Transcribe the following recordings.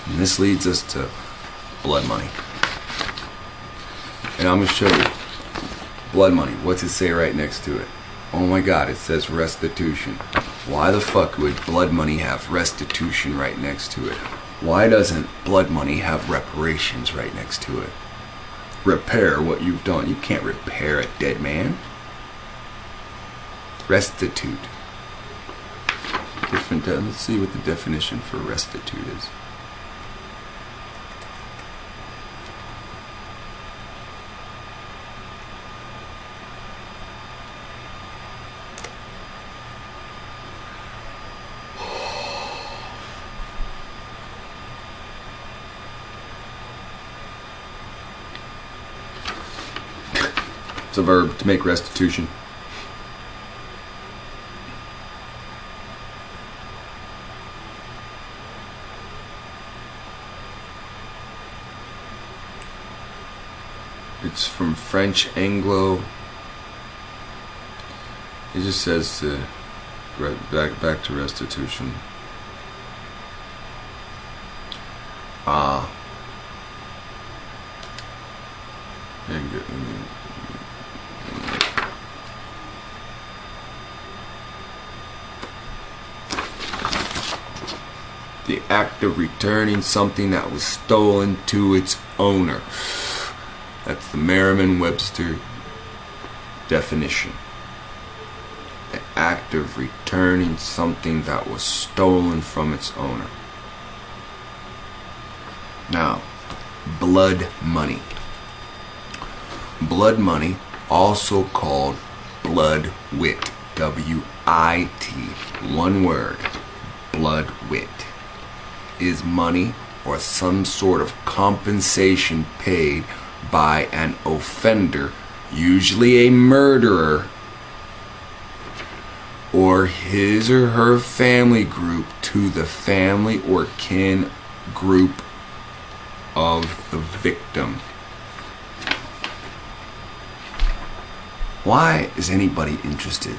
And this leads us to blood money. And I'm going to show you blood money. What's it say right next to it? Oh my God, it says restitution. Why the fuck would blood money have restitution right next to it? Why doesn't blood money have reparations right next to it? Repair what you've done. You can't repair a dead man. Restitute. Different. Let's see what the definition for restitute is. It's a verb, to make restitution. It's from French Anglo. It just says to back to restitution. The act of returning something that was stolen to its owner. That's the Merriam-Webster definition. The act of returning something that was stolen from its owner. Now, blood money. Blood money, also called blood wit. W-I-T. One word. Blood wit. Is money or some sort of compensation paid by an offender, usually a murderer, or his or her family group, to the family or kin group of the victim. Why is anybody interested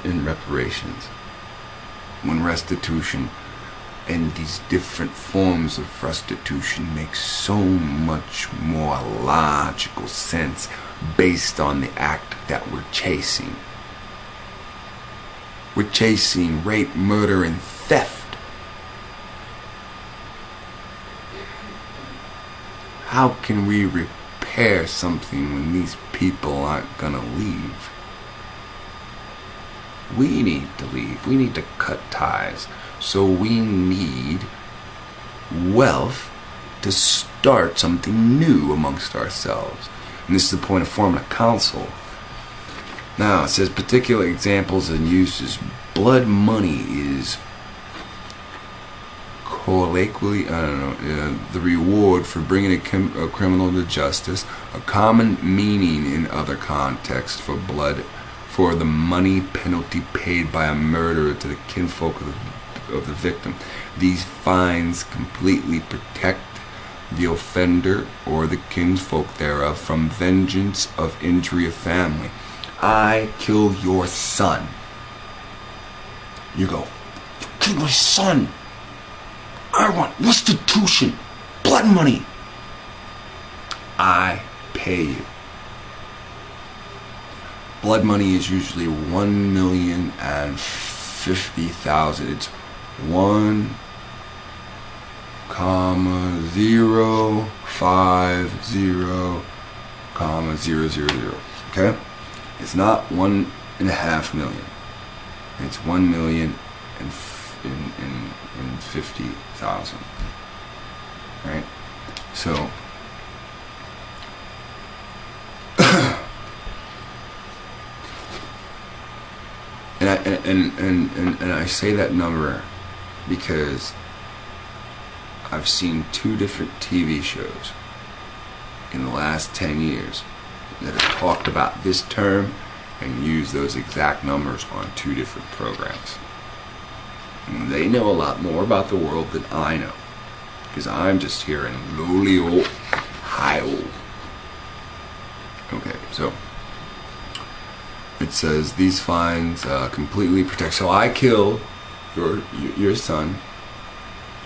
in reparations when restitution and these different forms of restitution make so much more logical sense based on the act that we're chasing? We're chasing rape, murder, and theft. How can we repair something when these people aren't gonna leave? We need to leave. We need to cut ties. So we need wealth to start something new amongst ourselves. And this is the point of forming a council. Now, it says particular examples and uses. Blood money is colloquially, the reward for bringing a criminal to justice. A common meaning in other contexts for blood, for the money penalty paid by a murderer to the kinfolk of the victim. These fines completely protect the offender or the kinsfolk thereof from vengeance of injury of family. I kill your son. You go, you killed my son. I want restitution, blood money. I pay you. Blood money is usually 1,050,000. It's 1,050,000. Okay? It's not 1.5 million. It's 1,050,000. Right? So and I say that number because I've seen 2 different TV shows in the last 10 years that have talked about this term and used those exact numbers on 2 different programs. And they know a lot more about the world than I know, because I'm just here in lowly old Ohio. Okay, so it says these fines completely protect. So I kill your son.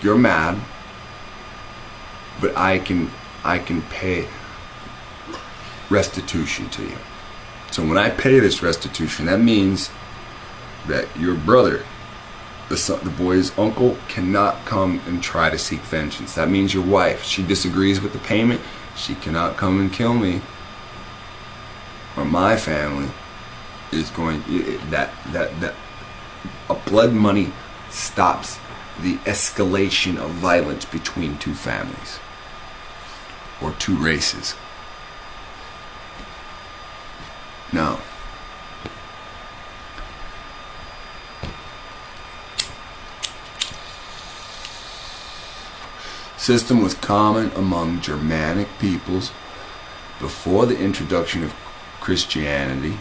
You're mad. but I can pay restitution to you. So when I pay this restitution, that means that your brother, the boy's uncle, cannot come and try to seek vengeance. That means your wife, she disagrees with the payment, she cannot come and kill me, or my family is going, that a blood money stops the escalation of violence between two families or two races. Now, system was common among Germanic peoples before the introduction of Christianity,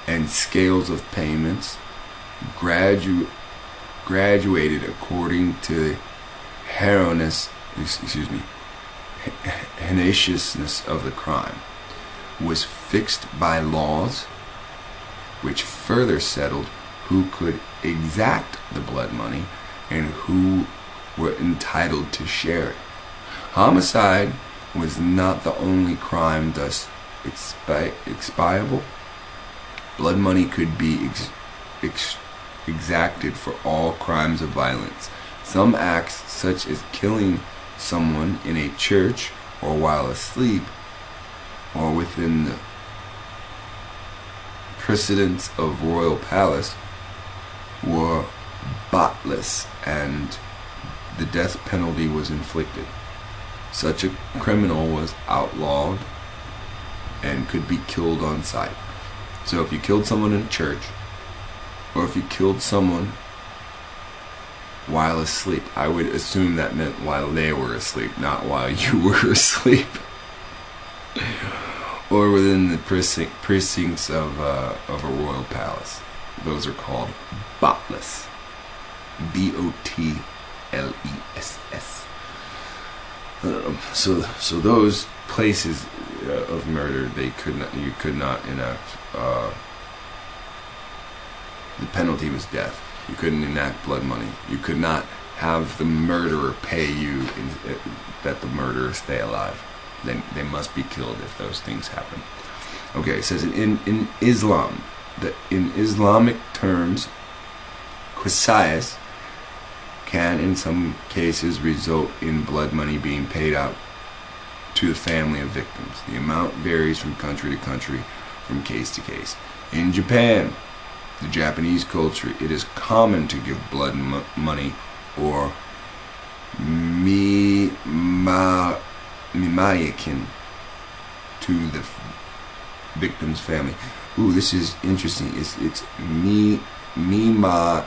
and scales of payments graduated according to the heinousness of the crime, was fixed by laws which further settled who could exact the blood money and who were entitled to share it. Homicide was not the only crime thus expiable. Blood money could be exacted for all crimes of violence. Some acts, such as killing someone in a church or while asleep or within the precincts of royal palace, were botless and the death penalty was inflicted. Such a criminal was outlawed and could be killed on sight. So if you killed someone in a church, or if you killed someone while asleep, I would assume that meant while they were asleep, not while you were asleep, or within the precincts of a royal palace. Those are called botless. B-O-T-L-E-S-S. So those places of murder, you could not enact. The penalty was death. You couldn't enact blood money. You could not have the murderer pay you that the murderer stay alive. They must be killed if those things happen. Okay, it says in Islam, that in Islamic terms, qisas can in some cases result in blood money being paid out to the family of victims. The amount varies from country to country, from case to case. In Japan, the Japanese culture, it is common to give blood money or mimayakin to the victim's family. Ooh, this is interesting. It's mimai,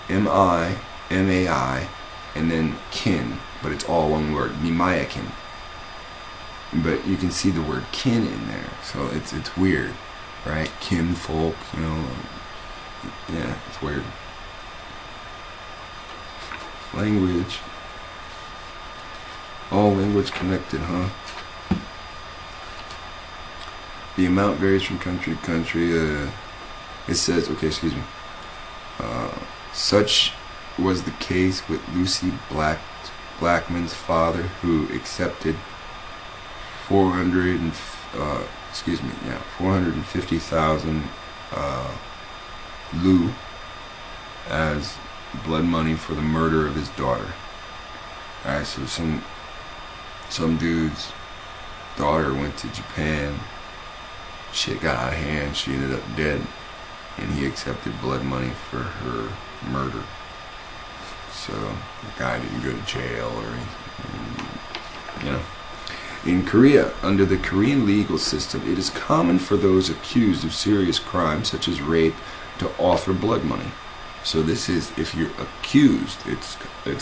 M-I-M-A-I, and then kin, but it's all one word, mimayakin. But you can see the word kin in there, so it's weird, right? Kinfolk, yeah, it's weird. Language. All language connected, huh? The amount varies from country to country. It says, okay, excuse me. Such was the case with Lucy Blackman's father, who accepted 450,000 lu as blood money for the murder of his daughter. Alright, so some dude's daughter went to Japan. Shit got out of hand. She ended up dead, and he accepted blood money for her murder. So the guy didn't go to jail or anything, In Korea, under the Korean legal system, it is common for those accused of serious crimes such as rape to offer blood money. So this is, if you're accused, it's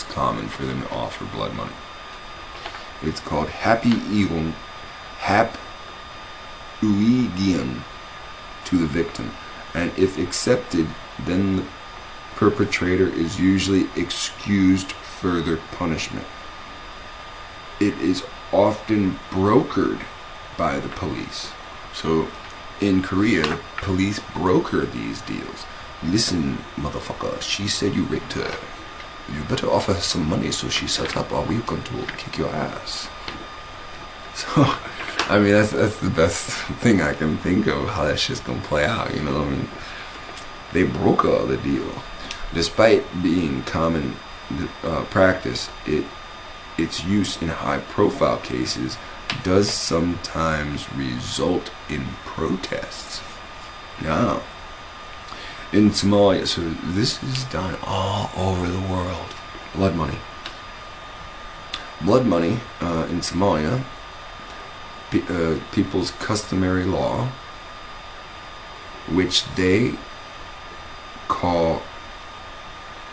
common for them to offer blood money. It's called hap-uigian to the victim, and if accepted, then the perpetrator is usually excused further punishment. It is often brokered by the police. So in Korea, the police broker these deals. Listen, motherfucker, she said you raped her. you better offer her some money so she shuts up, or we're going to kick your ass. So, I mean, that's the best thing I can think of how that shit's gonna play out, you know. I mean, they broker the deal. Despite being common practice, its use in high-profile cases does sometimes result in protests. Yeah. In Somalia, so this is done all over the world. Blood money. Blood money in Somalia, people's customary law, which they call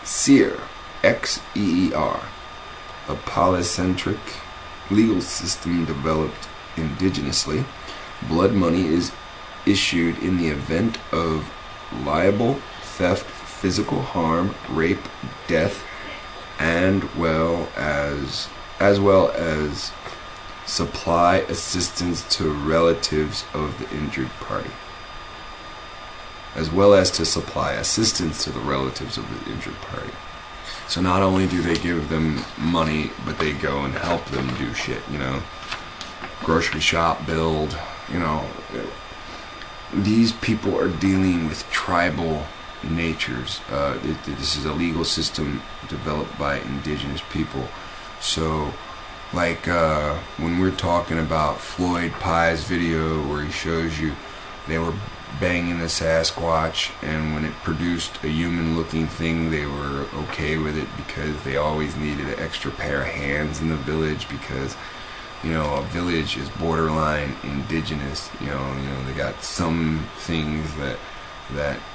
SEER, X-E-E-R, a polycentric legal system developed indigenously. Blood money is issued in the event of libel, theft, physical harm, rape, death, and as well as supply assistance to relatives of the injured party. As well as to supply assistance to the relatives of the injured party. So not only do they give them money, but they go and help them do shit, you know. Grocery shop build, you know. These people are dealing with tribal natures. This is a legal system developed by indigenous people. So, like when we're talking about Floyd Pye's video where he shows you they were banging the Sasquatch, and when it produced a human-looking thing, they were okay with it because they always needed an extra pair of hands in the village because, you know, a village is borderline indigenous. You know, they got some things that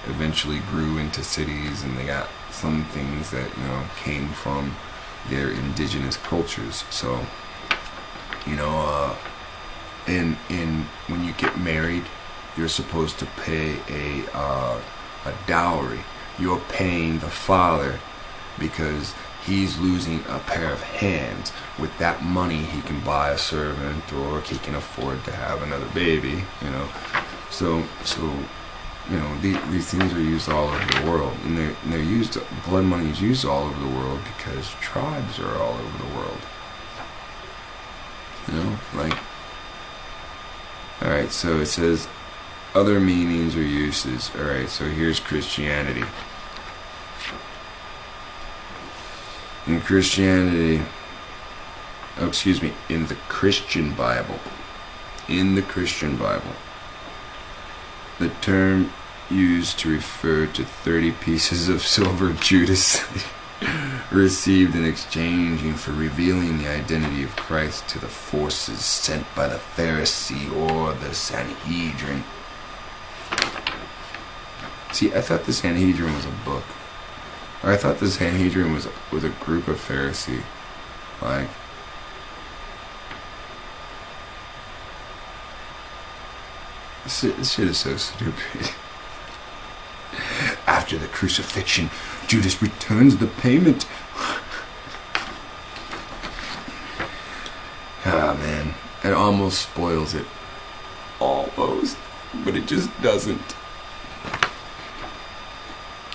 eventually grew into cities, and they got some things that, you know, came from their indigenous cultures. So, you know, in when you get married, you're supposed to pay a dowry. You're paying the father because he's losing a pair of hands. With that money, he can buy a servant, or he can afford to have another baby. You know, so you know, these things are used all over the world, and they're used. Blood money is used all over the world because tribes are all over the world. You know, like, all right. So it says other meanings or uses. All right. So here's Christianity. In Christianity, oh, excuse me, in the Christian Bible, the term used to refer to 30 pieces of silver Judas received in exchange for revealing the identity of Christ to the forces sent by the Pharisee or the Sanhedrin. See, I thought the Sanhedrin was a book. Or I thought the Sanhedrin was a group of Pharisees. Like, this shit is so stupid. After the crucifixion, Judas returns the payment. Ah, man. It almost spoils it. Almost. But it just doesn't.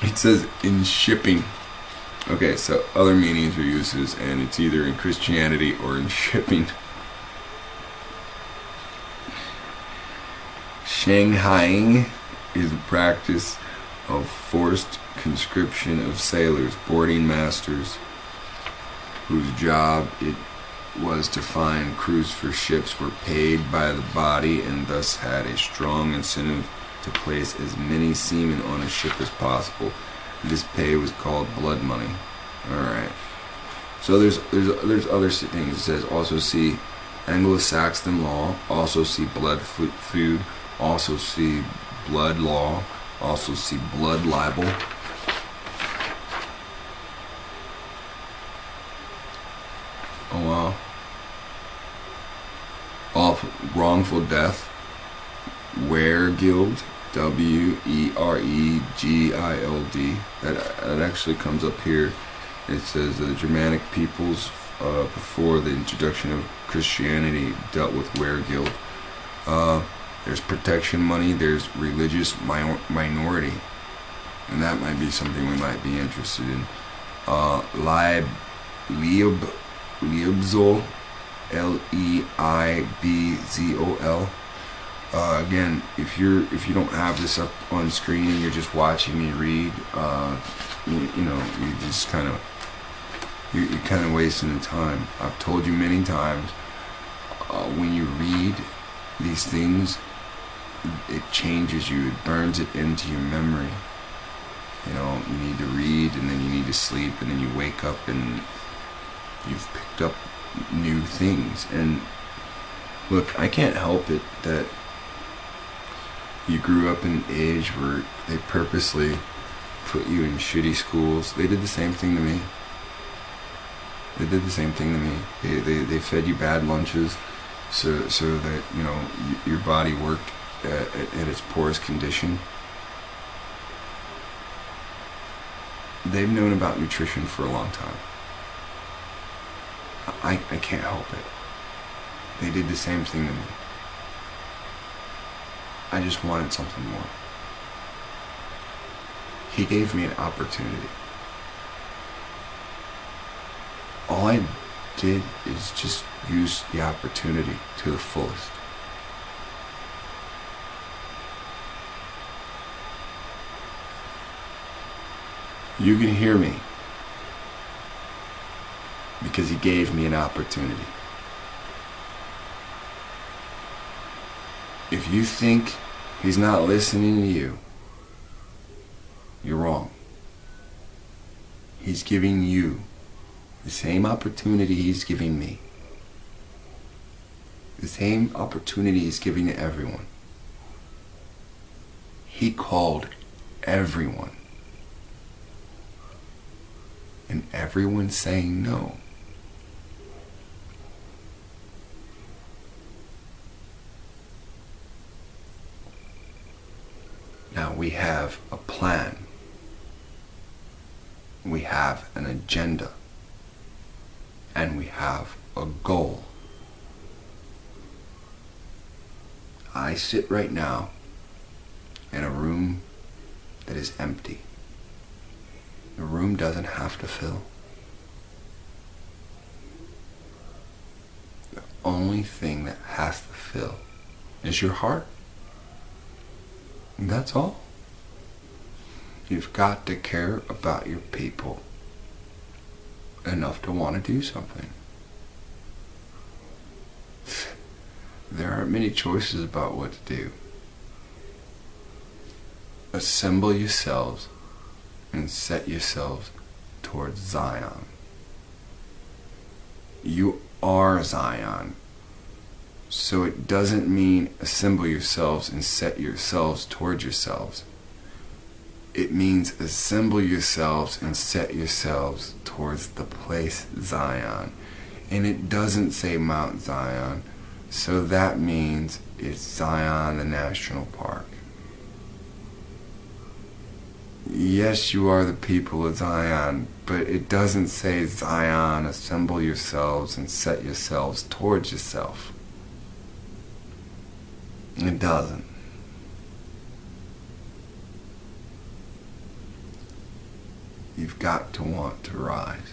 It says in shipping. Okay, so other meanings or uses, and it's either in Christianity or in shipping. Shanghaiing is the practice of forced conscription of sailors. Boarding masters whose job it was to find crews for ships were paid by the body and thus had a strong incentive to place as many seamen on a ship as possible. This pay was called blood money. Alright. So there's other things. It says also see Anglo-Saxon law, also see blood feud, also see blood law, also see blood libel. Oh wow. Wrongful death, weregild, W-E-R-E-G-I-L-D. That actually comes up here. It says the Germanic peoples before the introduction of Christianity dealt with weregild. There's protection money, there's religious minority, and that might be something we might be interested in. Leibzol, Leibzol. Again, if you don't have this up on screen and you're just watching me read, you just you're kind of wasting the time. I've told you many times, when you read these things, it changes you. It burns it into your memory. You need to read, and then you need to sleep, and then you wake up and you've picked up new things. And look, I can't help it that you grew up in an age where they purposely put you in shitty schools. They did the same thing to me. They fed you bad lunches so that, your body worked at its poorest condition. They've known about nutrition for a long time. I can't help it. They did the same thing to me. I just wanted something more. He gave me an opportunity. All I did is just use the opportunity to the fullest. You can hear me because he gave me an opportunity. If you think he's not listening to you, you're wrong. He's giving you the same opportunity he's giving me. The same opportunity he's giving to everyone. He called everyone. And everyone's saying no. Now we have a plan. We have an agenda. And we have a goal. I sit right now in a room that is empty. The room doesn't have to fill. The only thing that has to fill is your heart. And that's all. You've got to care about your people enough to want to do something. There aren't many choices about what to do. Assemble yourselves and set yourselves towards Zion. You are Zion. So it doesn't mean assemble yourselves and set yourselves towards yourselves. It means assemble yourselves and set yourselves towards the place Zion. And it doesn't say Mount Zion, so that means it's Zion, the national park. Yes, you are the people of Zion, but it doesn't say Zion, assemble yourselves and set yourselves towards yourself. It doesn't. You've got to want to rise.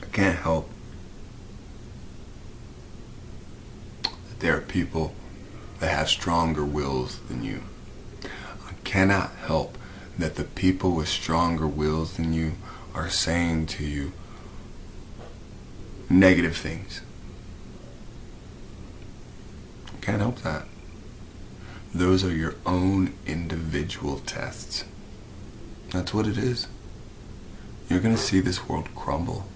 I can't help that there are people that have stronger wills than you. I cannot help that the people with stronger wills than you are saying to you negative things. I can't help that. Those are your own individual tests. That's what it is. You're going to see this world crumble.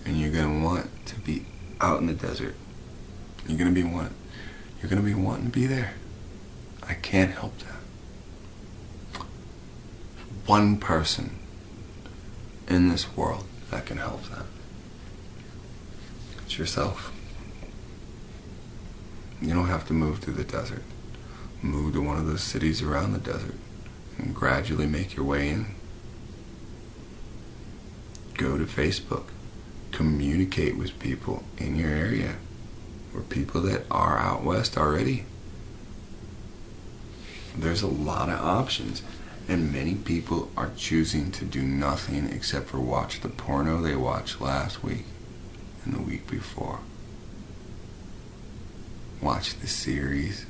And you're going to want to be out in the desert. You're going to be wanting to be there. I can't help that. One person in this world that can help that. It's yourself. You don't have to move to the desert. Move to one of those cities around the desert and gradually make your way in. Go to Facebook. communicate with people in your area or people that are out west already. There's a lot of options, and many people are choosing to do nothing except for watch the porno they watched last week and the week before. Watch the series,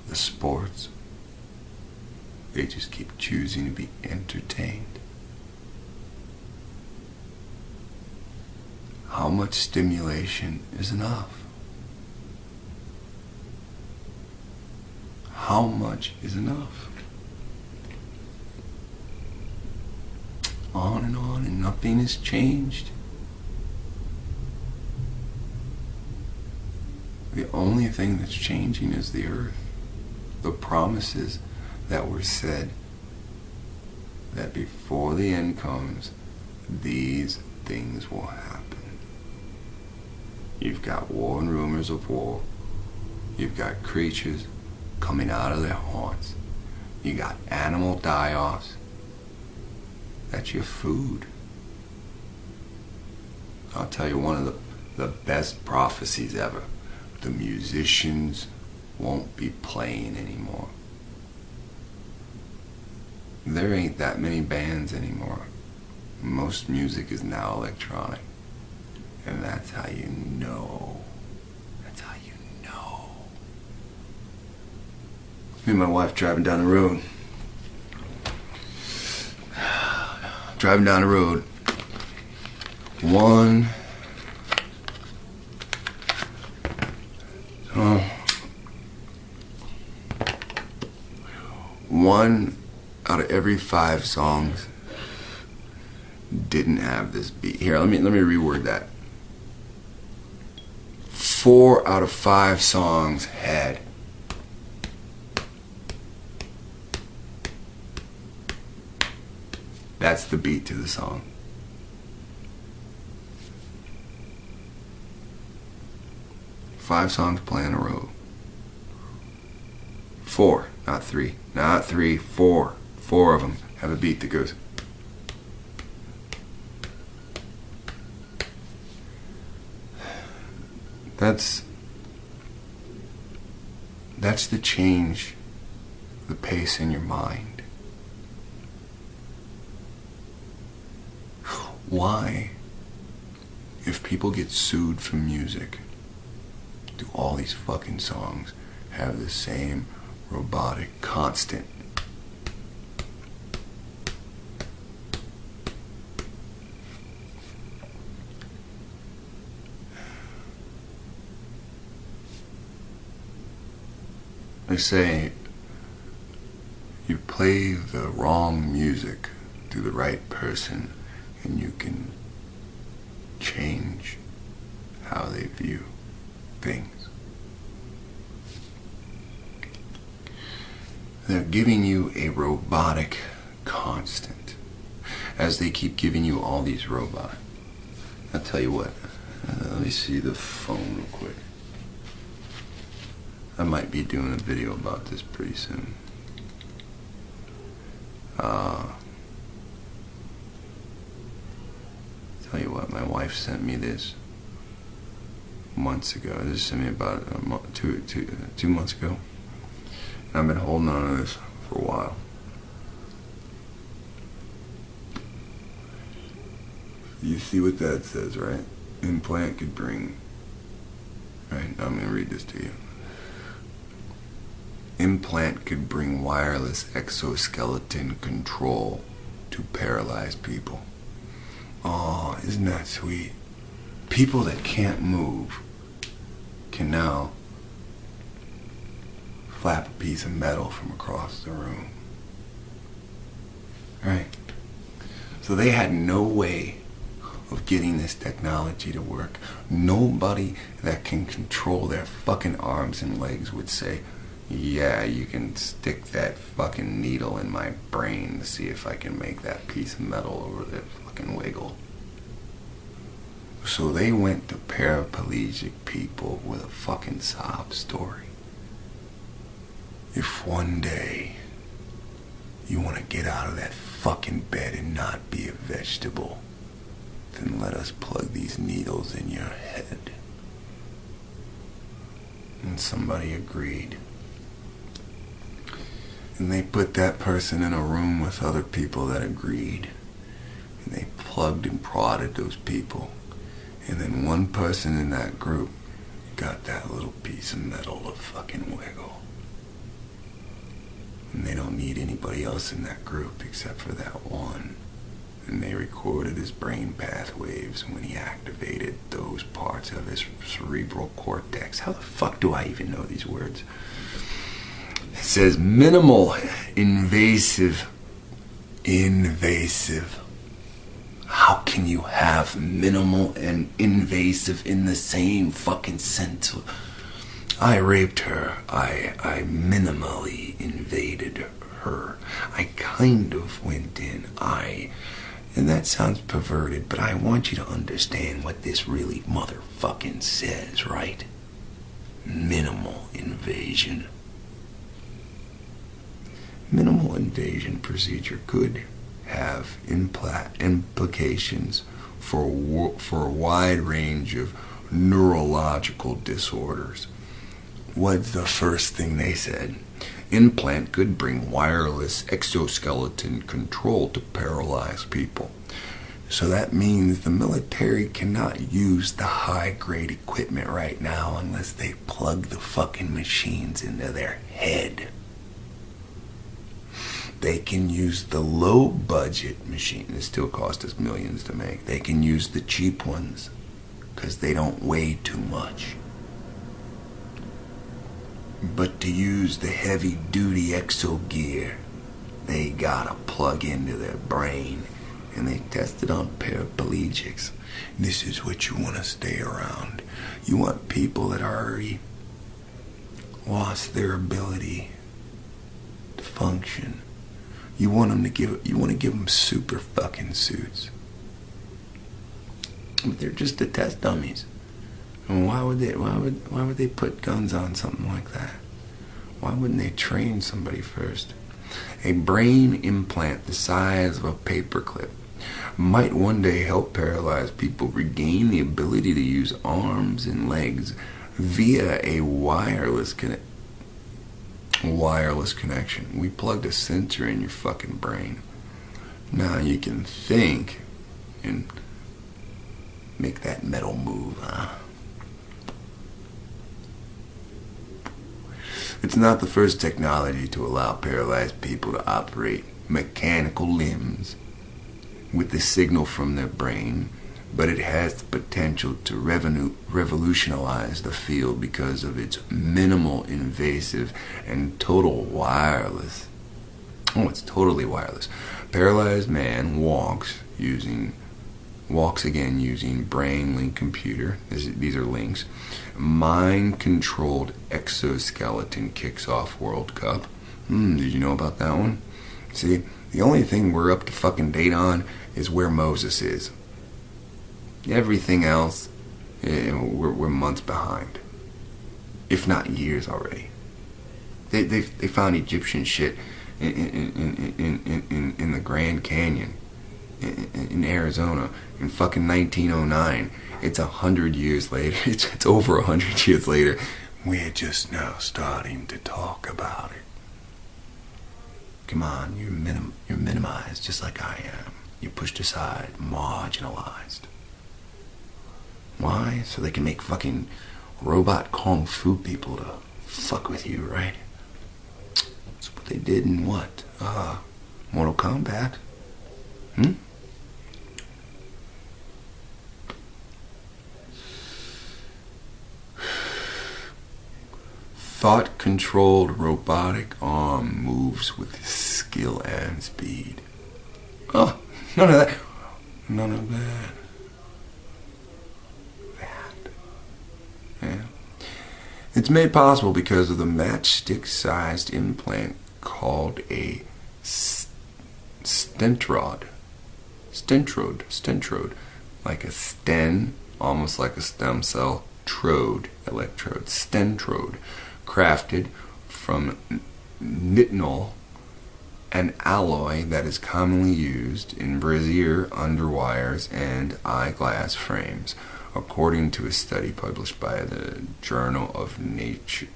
the sports. They just keep choosing to be entertained. How much stimulation is enough? How much is enough? On, and nothing has changed. The only thing that's changing is the earth. The promises that were said that before the end comes, these things will happen. You've got war and rumors of war. You've got creatures coming out of their haunts. You got animal die-offs. That's your food. I'll tell you one of the best prophecies ever. The musicians won't be playing anymore. There ain't that many bands anymore. Most music is now electronic. And that's how you know. That's how you know. Me and my wife driving down the road. Driving down the road. One out of every 5 songs didn't have this beat. Here, let me reword that. 4 out of 5 songs had. That's the beat to the song. Five songs play in a row. 4, not 3. Not 3, 4. 4 of them have a beat that goes. That's the change, the pace in your mind. Why, if people get sued for music, do all these fucking songs have the same robotic constant? They say you play the wrong music to the right person and you can change how they view things. They're giving you a robotic constant as they keep giving you all these robots. I'll tell you what, let me see the phone real quick. I might be doing a video about this pretty soon. Tell you what, my wife sent me this months ago. This sent me about two months ago. And I've been holding on to this for a while. You see what that says, right? Implant could bring. Right, I'm going to read this to you. Implant could bring wireless exoskeleton control to paralyzed people. Oh, isn't that sweet? People that can't move can now flap a piece of metal from across the room. Right? So they had no way of getting this technology to work. Nobody that can control their fucking arms and legs would say, yeah, you can stick that fucking needle in my brain to see if I can make that piece of metal over there fucking wiggle. So they went to paraplegic people with a fucking sob story. If one day you want to get out of that fucking bed and not be a vegetable, then let us plug these needles in your head. And somebody agreed. And they put that person in a room with other people that agreed. And they plugged and prodded those people. And then one person in that group got that little piece of metal to fucking wiggle. And they don't need anybody else in that group except for that one. And they recorded his brain path waves when he activated those parts of his cerebral cortex. How the fuck do I even know these words? It says minimal invasive. How can you have minimal and invasive in the same fucking sentence? I raped her. I minimally invaded her. I kind of went in. And that sounds perverted, but I want you to understand what this really motherfucking says, right? Minimal invasion. Minimal invasion procedure could have implications for a wide range of neurological disorders. What's the first thing they said? Implant could bring wireless exoskeleton control to paralyzed people. So that means the military cannot use the high-grade equipment right now unless they plug the fucking machines into their head. They can use the low-budget machine. It still costs us millions to make. They can use the cheap ones because they don't weigh too much. But to use the heavy-duty exogear, they gotta plug into their brain. And they test it on paraplegics. This is what you want to stay around. You want people that already lost their ability to function. You want to give them super fucking suits. But they're just the test dummies. And why would they put guns on something like that? Why wouldn't they train somebody first? A brain implant the size of a paperclip might one day help paralyzed people regain the ability to use arms and legs via a wireless connection. We plugged a sensor in your fucking brain. Now you can think and make that metal move, huh? It's not the first technology to allow paralyzed people to operate mechanical limbs with the signal from their brain, but it has the potential to revolutionize the field because of its minimal invasive and total wireless. Oh, it's totally wireless. Paralyzed man walks again using brain link computer. These are links. Mind-controlled exoskeleton kicks off World Cup. Did you know about that one? See, the only thing we're up to fucking date on is where Moses is. Everything else, we're months behind, if not years already. They found Egyptian shit in the Grand Canyon in Arizona in fucking 1909. It's 100 years later. It's over 100 years later. We're just now starting to talk about it. Come on, you're minimized just like I am. You're pushed aside, marginalized. Why? So they can make fucking robot kung fu people to fuck with you, right? That's what they did in what? Mortal Kombat? Thought-controlled robotic arm moves with skill and speed. Oh, none of that. None of that. Yeah. It's made possible because of the matchstick-sized implant called a stentrod. Stentrode. Like a stent, almost like a stem cell. Electrode. Stentrode. Crafted from nitinol an alloy that is commonly used in brazier underwires and eyeglass frames, according to a study published by the Journal of Nature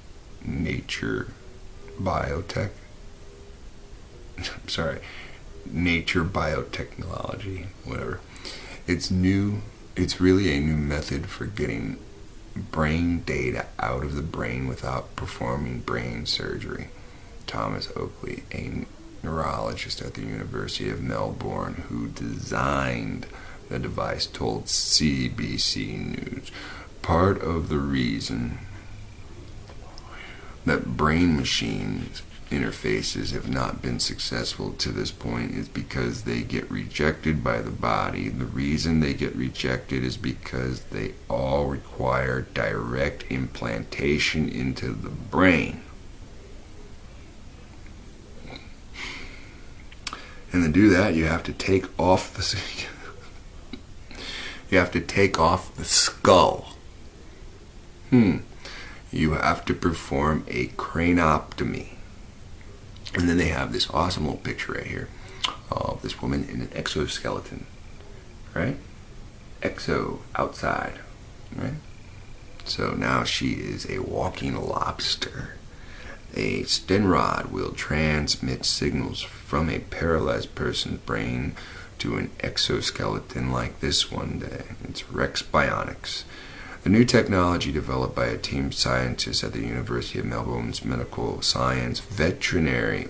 Biotech. Sorry, Nature Biotechnology, whatever. It's really a new method for getting brain data out of the brain without performing brain surgery. Thomas Oakley, a neurologist at the University of Melbourne who designed the device, told CBC News. Part of the reason that brain-machine interfaces have not been successful to this point is because they get rejected by the body. The reason they get rejected is because they all require direct implantation into the brain. And to do that, you have to take off the skull. You have to perform a craniotomy. And then they have this awesome little picture right here of this woman in an exoskeleton, right? Exo, outside, right? So now she is a walking lobster. A stem rod will transmit signals from a paralyzed person's brain to an exoskeleton like this one day. It's Rex Bionics. The new technology developed by a team of scientists at the University of Melbourne's Medical Science, Veterinary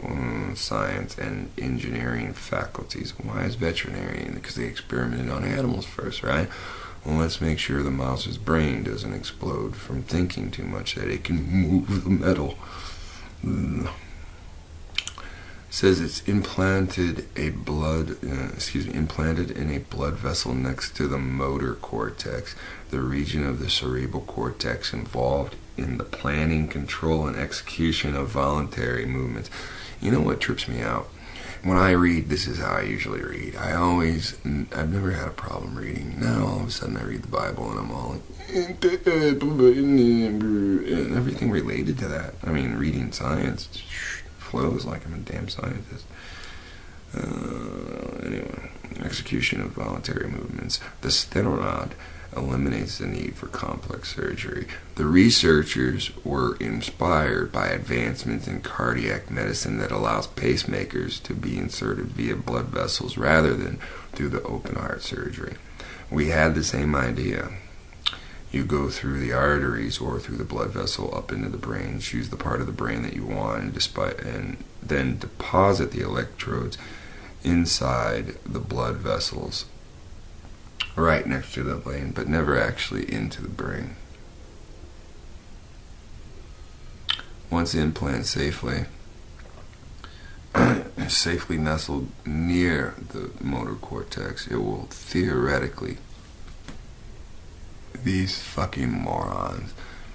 Science and Engineering faculties. Why is veterinary? Because they experimented on animals first, right? Well, let's make sure the mouse's brain doesn't explode from thinking too much that it can move the metal. Says it's implanted in a blood vessel next to the motor cortex, the region of the cerebral cortex involved in the planning, control, and execution of voluntary movements. You know what trips me out? When I read, this is how I usually read. I've never had a problem reading. Now all of a sudden I read the Bible and I'm all like, and everything related to that. I mean, reading science flows like I'm a damn scientist. Anyway, execution of voluntary movements. The stenorod eliminates the need for complex surgery. The researchers were inspired by advancements in cardiac medicine that allows pacemakers to be inserted via blood vessels rather than through the open heart surgery. We had the same idea. You go through the arteries or through the blood vessel up into the brain, choose the part of the brain that you want, and then deposit the electrodes inside the blood vessels right next to the brain, but never actually into the brain. Once the implant safely nestled near the motor cortex, it will theoretically, these fucking morons,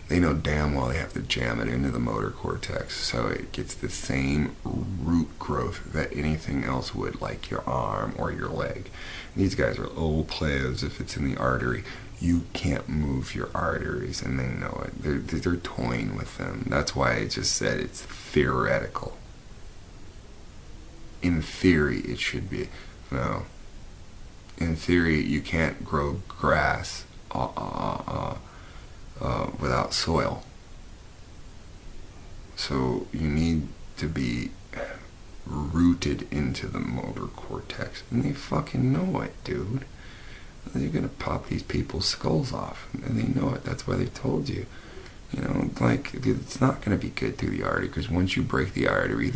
they know damn well they have to jam it into the motor cortex so it gets the same root growth that anything else would, like your arm or your leg. These guys are old players. If it's in the artery, you can't move your arteries, and they know it. They're toying with them. That's why I just said it's theoretical. In theory, it should be. No. In theory, you can't grow grass without soil. So you need to be rooted into the motor cortex, and they fucking know it, dude. They're gonna pop these people's skulls off, and they know it. That's why they told you. You know, like, it's not gonna be good through the artery, because once you break the artery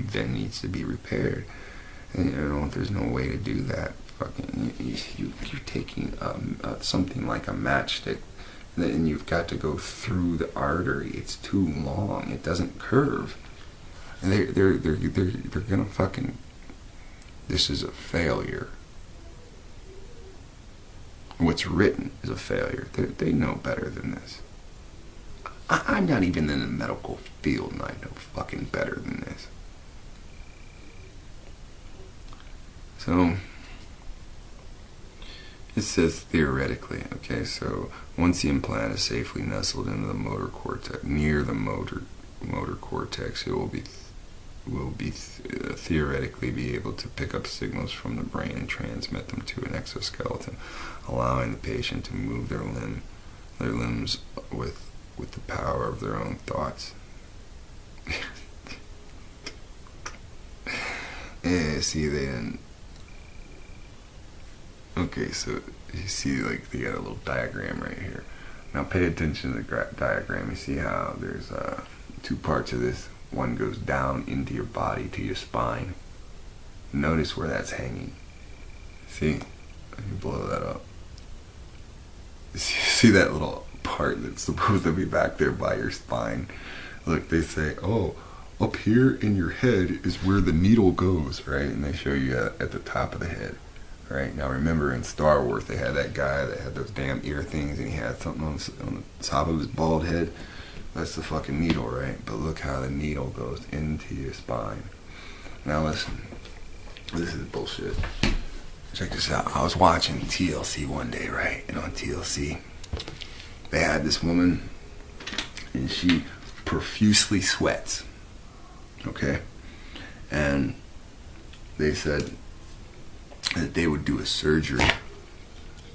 then needs to be repaired. And you know, there's no way to do that. Fucking, you're taking something like a matchstick, and you've got to go through the artery. It's too long. It doesn't curve. And they're gonna fucking. This is a failure. What's written is a failure. They know better than this. I'm not even in the medical field, and I know fucking better than this. So it says theoretically. Okay, so once the implant is safely nestled into the motor cortex, near the motor cortex, it will be will be theoretically be able to pick up signals from the brain and transmit them to an exoskeleton, allowing the patient to move their limbs with the power of their own thoughts. Yeah, see, they didn't. Okay, so you see, like, they got a little diagram right here. Now pay attention to the diagram. You see how there's two parts of this. One goes down into your body to your spine. Notice where that's hanging. See? Let me blow that up. See that little part that's supposed to be back there by your spine? Look, they say, oh, up here in your head is where the needle goes, right? And they show you at the top of the head. Right, now remember in Star Wars they had that guy that had those damn ear things and he had something on the top of his bald head. That's the fucking needle, right? But look how the needle goes into your spine. Now listen, this is bullshit. Check this out. I was watching TLC one day, right? And on TLC they had this woman and she profusely sweats. Okay? And they said that they would do a surgery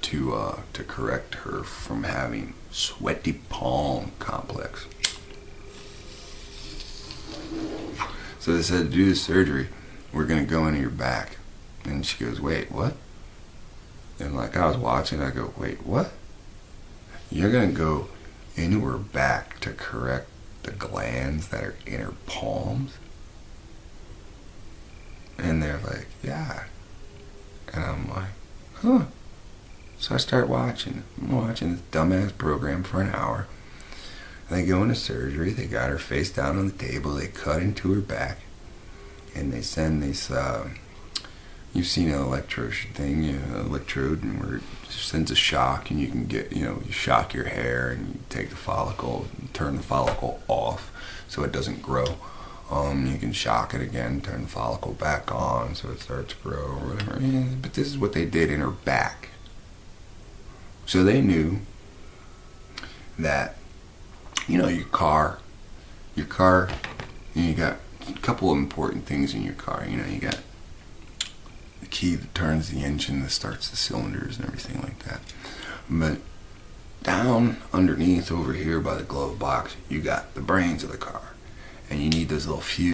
to correct her from having sweaty palm complex. So they said, to do the surgery, we're going to go into your back. And she goes, wait, what? And like I was watching, I go, wait, what? You're going to go into her back to correct the glands that are in her palms? And they're like, yeah. And I'm like, huh. So I start watching. I'm watching this dumbass program for an hour. And they go into surgery. They got her face down on the table. They cut into her back. And they send this, you've seen an electrode thing, electrode, and where it sends a shock, and you can get, you shock your hair, and you take the follicle, and turn the follicle off so it doesn't grow. You can shock it again, turn the follicle back on so it starts to grow or whatever. Yeah, but this is what they did in her back. So they knew that, your car, you got a couple of important things in your car. You got the key that turns the engine, that starts the cylinders and everything like that. But down underneath over here by the glove box, you got the brains of the car. And you need those little fuses.